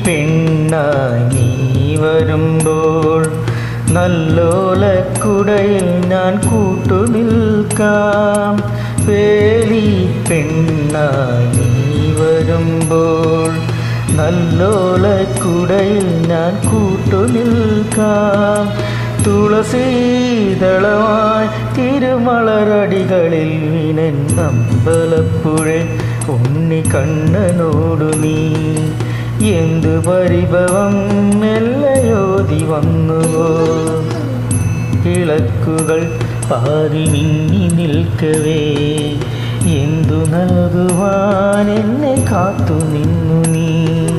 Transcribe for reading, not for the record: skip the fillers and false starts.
പെണ്ണായി വരുമ്പോൾ നല്ലോലക്കുടയിൽ ഞാൻ കൂട്ടുനിൽക്കാം. വേലി പെണ്ണായി വരുമ്പോൾ നല്ലോലക്കുടയിൽ ഞാൻ കൂട്ടുനിൽക്കാം. തുളസീതളമായി തിരുമലരടികളിൽ വിനൻ അമ്പലപ്പുഴ ഉണ്ണി കണ്ണനോടു നീ എന്തു പരിഭവം മെല്ലയോതി വന്നുവോ. ഇളക്കുകൾ പാറി മിന്നി നിൽക്കവേ എന്തു നൽകുവാൻ എന്നെ കാത്തു നിന്നു നീ.